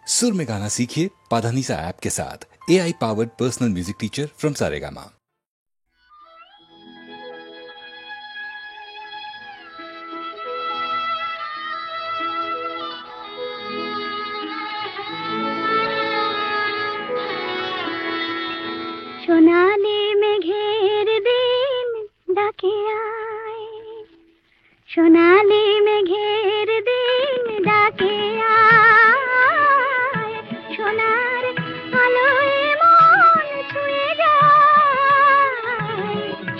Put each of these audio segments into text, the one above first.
सुर में गाना सीखिए पाधानीसा ऐप के साथ। AI powered personal music teacher from Saregama. সোনালি মেঘের দিন ডাকে আয়, সোনালি মেঘের দিন ডাকে আয়, সোনার আলোয় মন ছুঁয়ে যায়,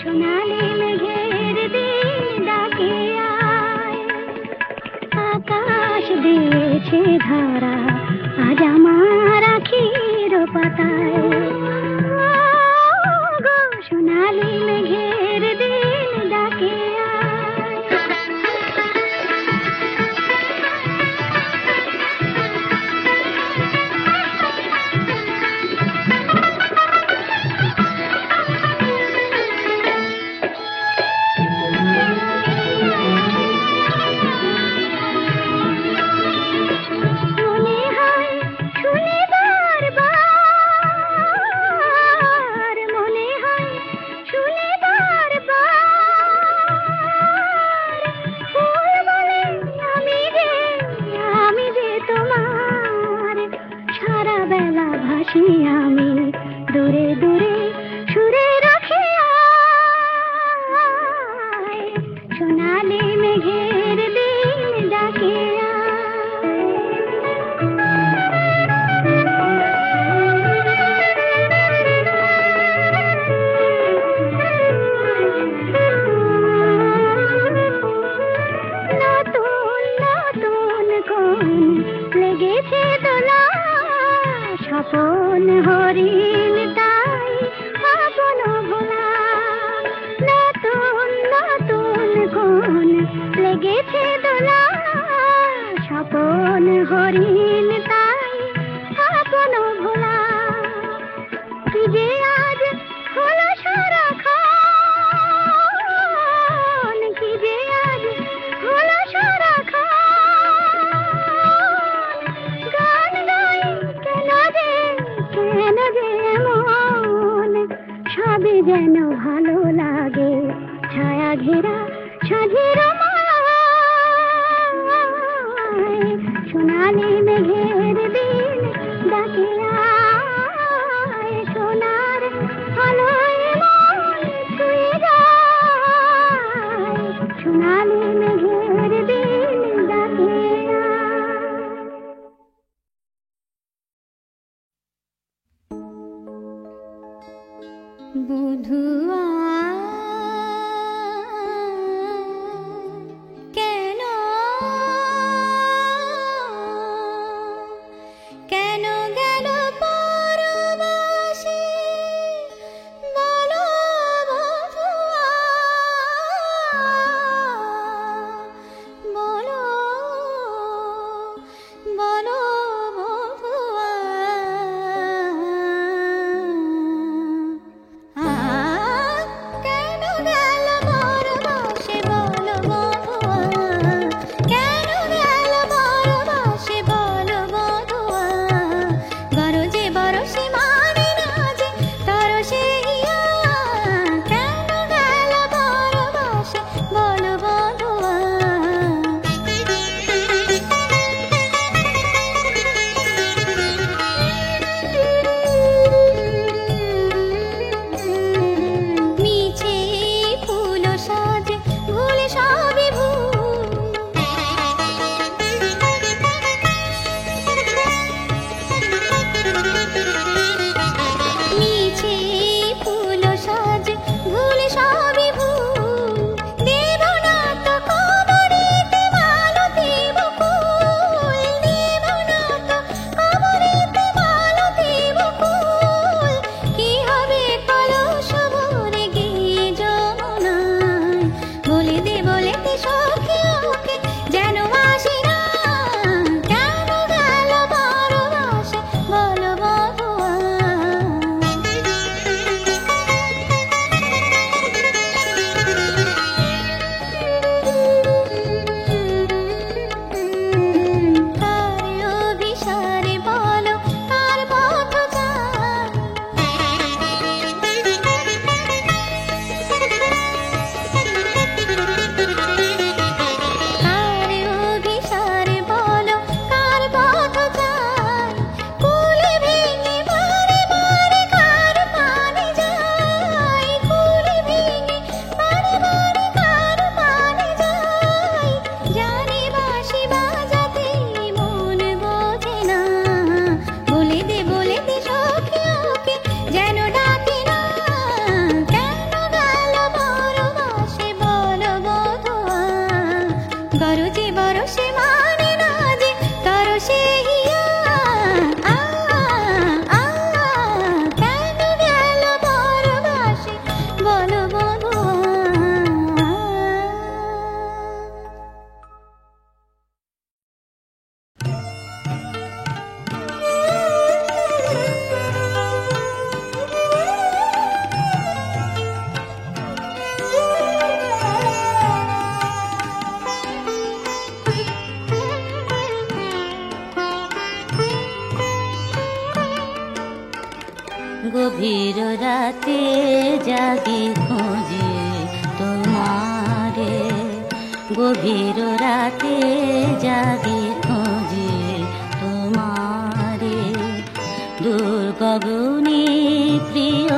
সোনালি মেঘের দিন ডাকে আয়। আকাশ দিয়েছে ধারা আজ আমার আখির পাতায়, সোনালি মেঘের দিন ডাকে আমি দূরে দূরে সুরে রাখি আয়, সোনালি মেঘের দিন ডাকে নতুন নতুন কোন লেগেছে দোলা, স্বপন হরিণ তাই আপন ভোলা। নতুন নতুন কোন লেগেছে দোলা, স্বপন হরিণ তাই আপন ভোলা। কি যে আজ হলো সারাক্ষণ, কি যে আজ হলো সারাক্ষণ, গান গাই কেন যে মন, সবই যেন ভালো লাগে ছায়া ঘেরা সাঁঝের মায়ায়, সোনালি মেঘের দিন ডাকে আয়, সোনার আলোয় মন ছুঁয়ে যায়, সোনালি মেঘের দিন ডাকে বধুয়া কেন কেন গেল পরবাসী, বলো বধুয়া বলো বলো বধুয়া। গভীর রাতে জাগি খোঁজে তোমারে, গভীর রাতে জাগি খোঁজে তোমারে। দূর গগনে প্রিয়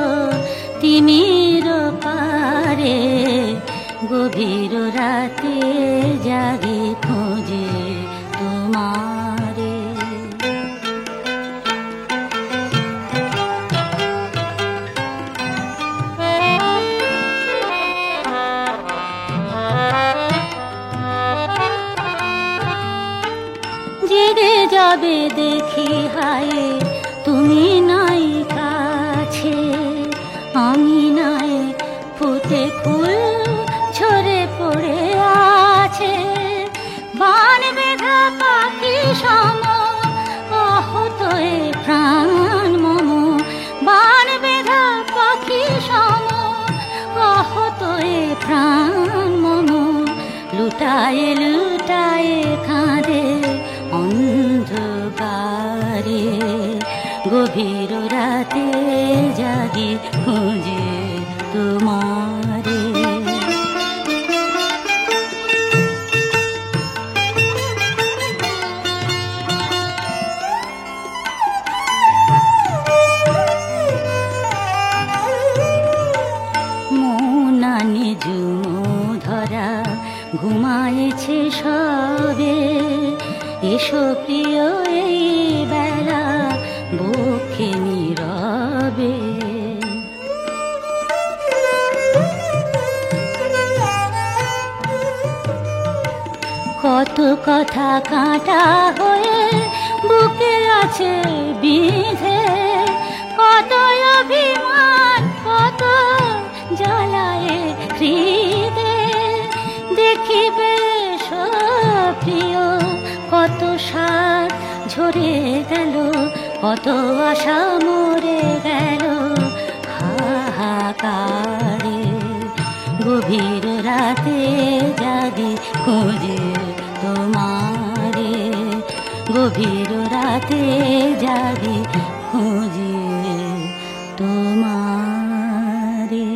তিমির পারে, গভীর রাতে জাগি খোঁজে তোমারে। জেগে যাবে দেখি হায় তুমি নাই কাছে, আমি নাই ফুটে ফুল ঝরে পড়ে আছে। বান বেঁধা পাখি সম আহত এ প্রাণ মম, বান বেঁধা পাখি সম আহত এ প্রাণ মম। লুটায়ে লুটায়ে কাঁদে অন্ধকারে, গভীর রাতে জাগি খুঁজে তোমারে। মৌনানি ঝুমো ধরা ঘুমায়েছে সবে, এসো প্রিয় এই বেলা বক্ষে নীরবে। কত কথা কাঁটা হয়ে বুকে আছে বিঁধে, কত অভিমান কত জ্বালায় হৃদে। দেখিবে প্রিয় কত সাত ঝরে গেল, কত আশা মরে গেল হাহাকারে। গভীর রাতে জাগি খোঁজে তোমারে, গভীর রাতে জাগি খোঁজে তোমারে।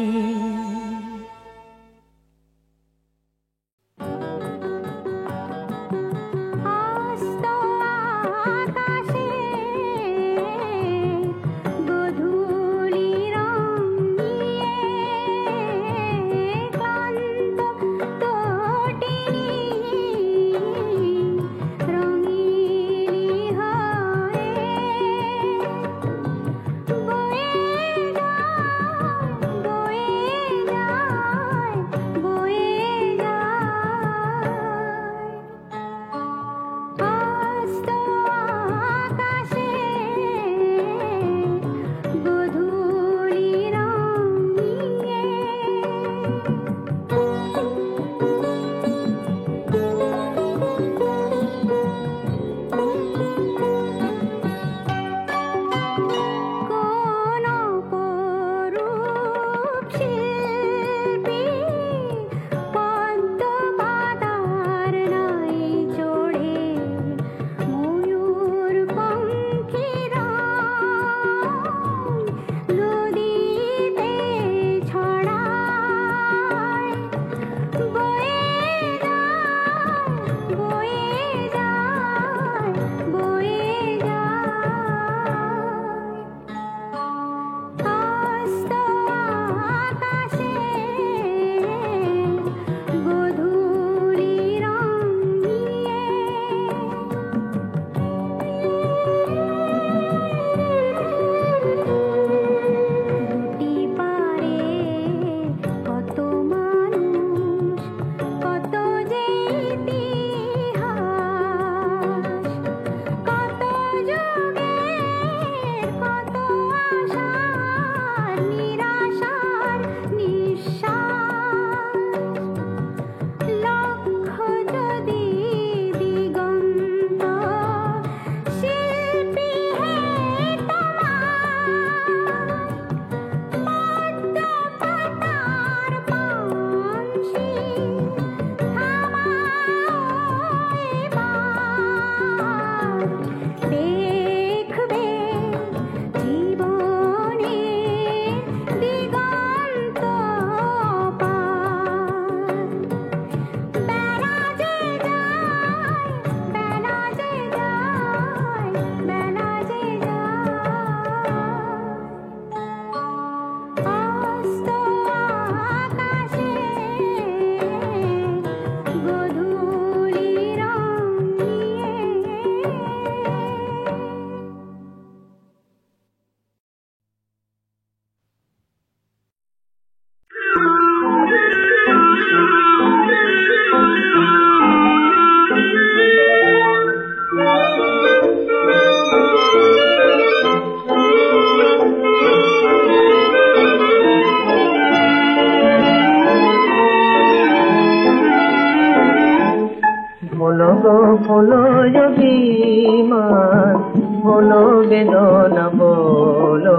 বলো বেদনা বলো,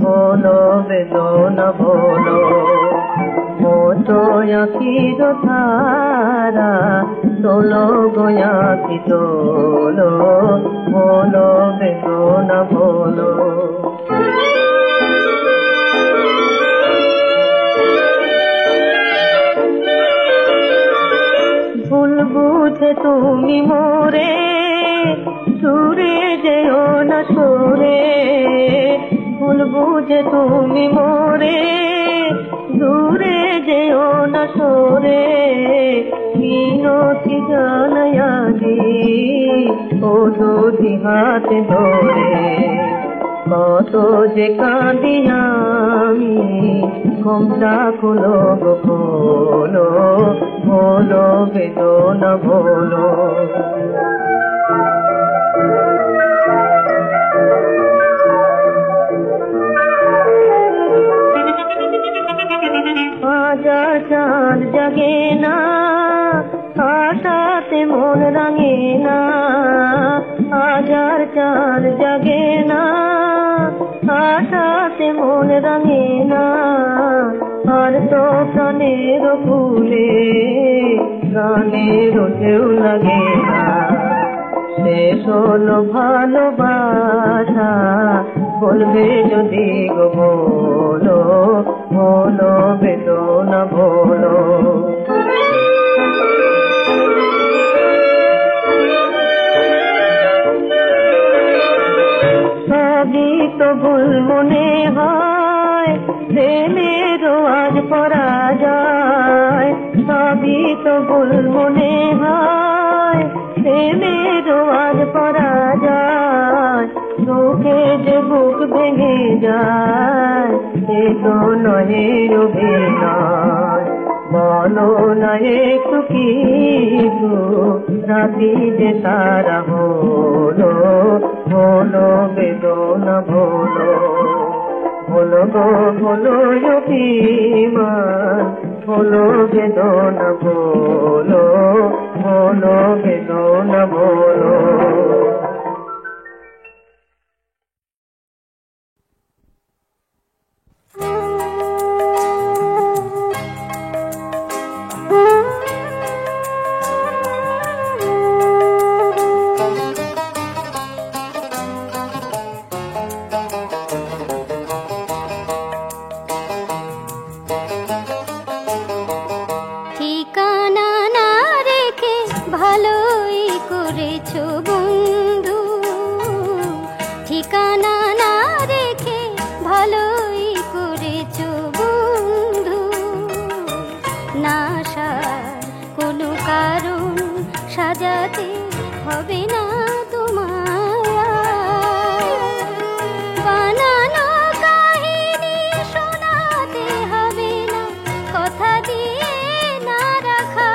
বলো বেদনা বলো। মোটো আখির ধারা তোলো গোয়াকি তোলো, বলো বেদনা বলো। ভুল বুঝে তুমি মোরে সুরে যেও না সুরে, ভুল বুঝে তুমি মোরে দূরে যেও না সুরে। মিনতি জানায়াদি ও দুটি হাতে ধরে, কত যে কাঁদি আমি ঘুমটা খুলো গো খোলো, বলো বেদনা বলো। আজা চাঁদ জাগে না, আশাতে মন রাঙে না। আজার চাঁদ জাগে না, আশাতে মন রাঙে না। আর তো প্রাণের ফুলে প্রাণের ঢেউ লাগে না। শেষ হলো ভালোবাসা বলবে যদি গো বলো, বলো বেদনা বলো। সবই তো ভুল মনে হয়, প্রেমেরও আজ পরাজয়। সবই তো ভুল মনে হয়, প্রেমেরও আজ পরাজয়। দুঃখে যে বুক ভেঙে যায়, সে তো নয় অভিনয়। বলো না একটু কিছু, রাতি যে তারা হলো, বলো বেদনা বলো। বলো গো বলো অভিমান, বলো বেদনা বলো, বলো বেদনা বলো। ঠিকানা না রেখে ভালোই করেছো বন্ধু, ঠিকানা না রেখে ভালোই করেছো বন্ধু। না কোনো কারণ সাজাতে হবে না তোমার, বানানো কাহিনী শোনাতে হবে না কথা দিয়ে না রাখা।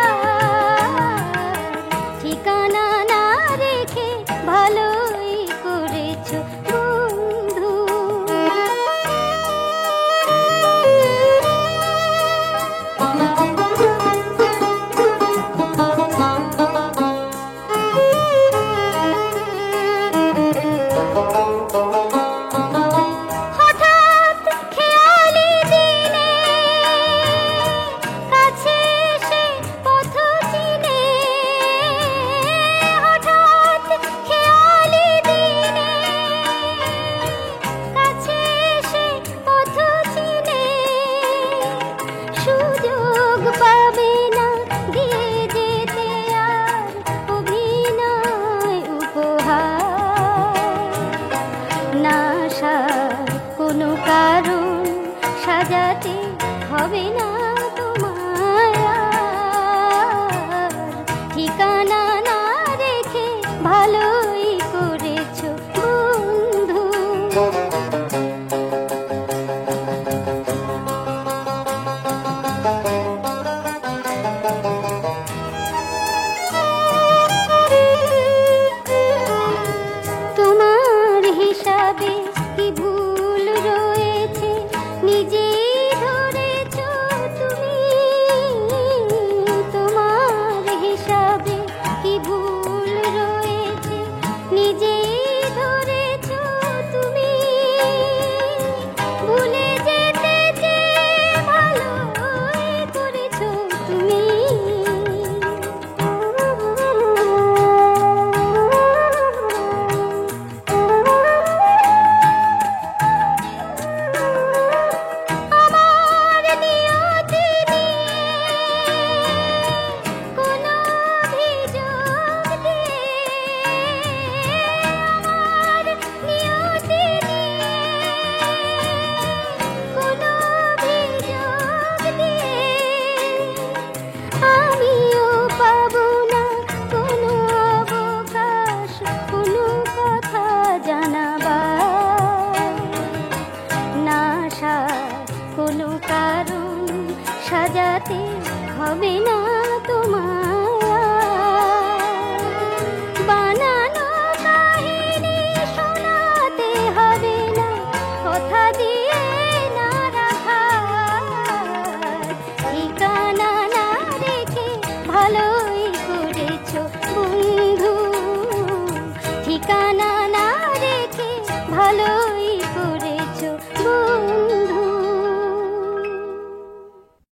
ঠিকানা না রেখে ভালোই করেছো বন্ধু। কোনো কারণ সাজাতে হবে না তোমার, ঠিকানা না রেখে ভালোই করেছো বন্ধু। তোমার হিসাবে